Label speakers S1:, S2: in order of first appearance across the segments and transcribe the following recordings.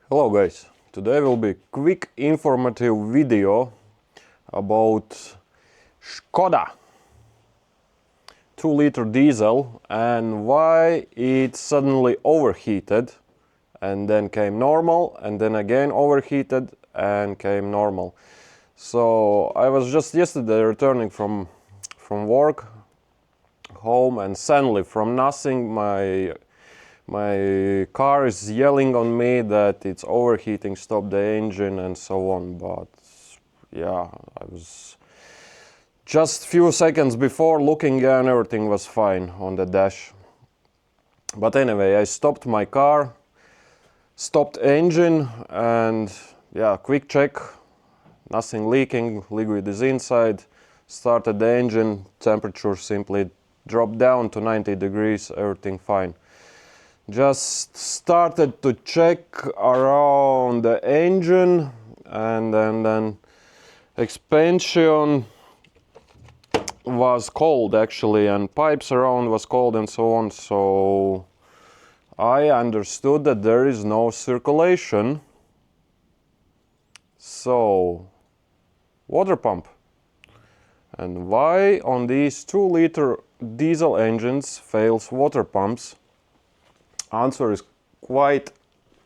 S1: Hello guys, today will be quick informative video about Skoda 2-liter diesel and why it suddenly overheated and then came normal and then again overheated and came normal. So I was just yesterday returning from work home, and suddenly from nothing my car is yelling on me that it's overheating, stop the engine and so on. But yeah, I was just few seconds before looking and everything was fine on the dash. But anyway, I stopped my car, stopped engine, and yeah, quick check, nothing leaking, liquid is inside. Started the engine, temperature simply dropped down to 90 degrees, everything fine. Just started to check around the engine, and then expansion was cold actually, and pipes around was cold and so on. So I understood that there is no circulation. So water pump. And why on these 2-liter diesel engines fails water pumps? Answer is quite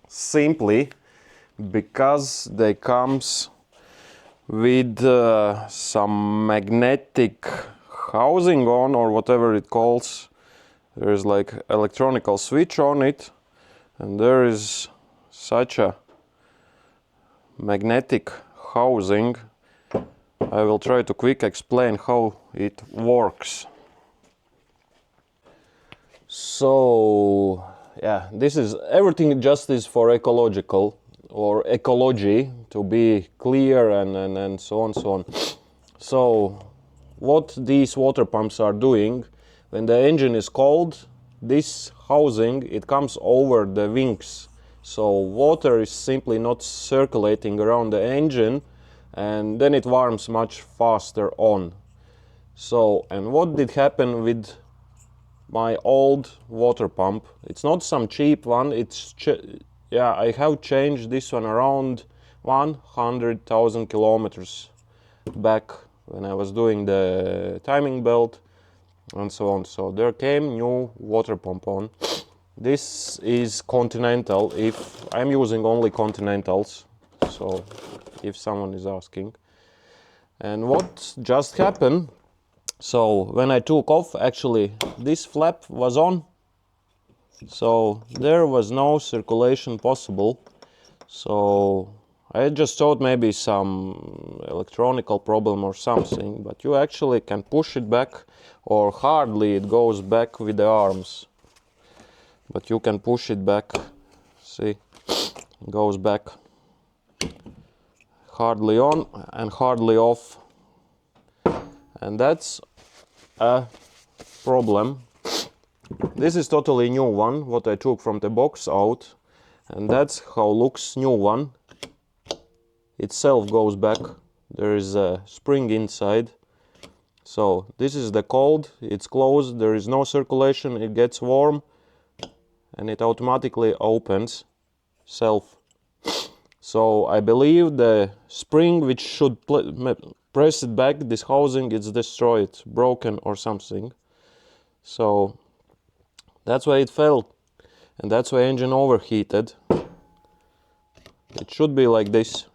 S1: simply because they comes with some magnetic housing on, or whatever it calls. There is like electronical switch on it, and there is such a magnetic housing. I will try to quick explain how it works. So yeah, this is everything just is for ecological or ecology, to be clear, and so on. So what these water pumps are doing, when the engine is cold, this housing, it comes over the wings. So water is simply not circulating around the engine, and then it warms much faster on. So, and what did happen with my old water pump? It's not some cheap one, it's yeah, I have changed this one around 100,000 kilometers back when I was doing the timing belt and so on. So there came new water pump on. This is Continental, if I'm using only Continentals, so if someone is asking. And what just happened, so when I took off, actually this flap was on, so there was no circulation possible. So I just thought maybe some electronical problem or something, but you actually can push it back, or hardly it goes back with the arms, but you can push it back. See, it goes back, hardly on and hardly off, and that's a problem. This is totally new one, what I took from the box out, and that's how looks new one. Itself goes back, there is a spring inside. So this is the cold, it's closed, there is no circulation, it gets warm and it automatically opens self. So I believe the spring which should press it back, this housing, is destroyed, broken or something. So that's why it fell, and that's why engine overheated. It should be like this,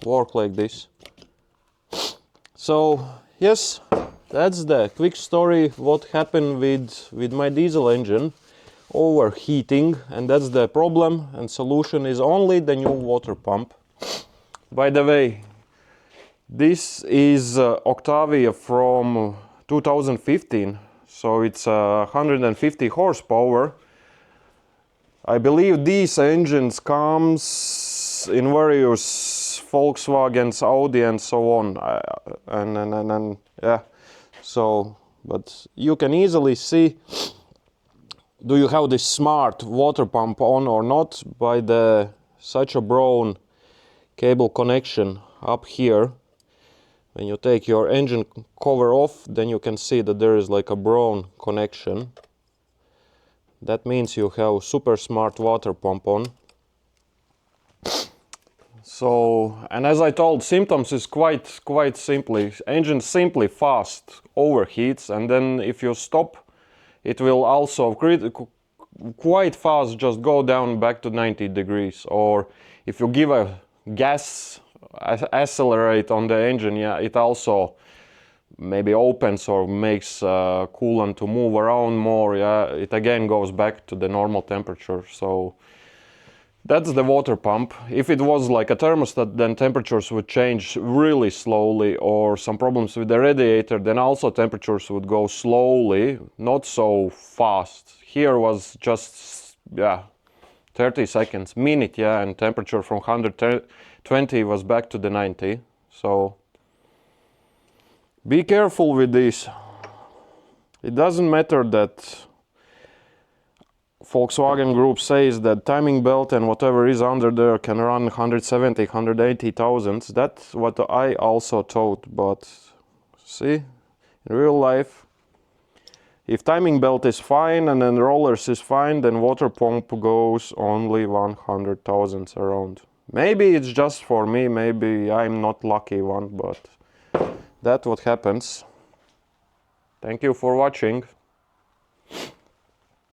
S1: work like this. So yes, that's the quick story what happened with my diesel engine overheating, and that's the problem, and solution is only the new water pump. By the way, this is Octavia from 2015, so it's 150 horsepower. I believe these engines comes in various Volkswagens, Audi and so on, and yeah. So, but you can easily see, do you have this smart water pump on or not, by the such a brown cable connection up here. When you take your engine cover off, then you can see that there is like a brown connection. That means you have super smart water pump on. So, and as I told, symptoms is quite simply, engine simply fast overheats, and then if you stop, it will also quite fast just go down back to 90 degrees. Or if you give a gas accelerate on the engine, yeah, it also maybe opens or makes coolant to move around more. Yeah, it again goes back to the normal temperature. So that's the water pump. If it was like a thermostat, then temperatures would change really slowly, or some problems with the radiator, then also temperatures would go slowly, not so fast. Here was just, yeah, 30 seconds, minute, yeah, and temperature from 120 was back to the 90. So be careful with this. It doesn't matter that Volkswagen Group says that timing belt and whatever is under there can run 170, 180,000. That's what I also thought, but see, in real life, if timing belt is fine and then rollers is fine, then water pump goes only 100,000 around. Maybe it's just for me, maybe I'm not lucky one, but that's what happens. Thank you for watching.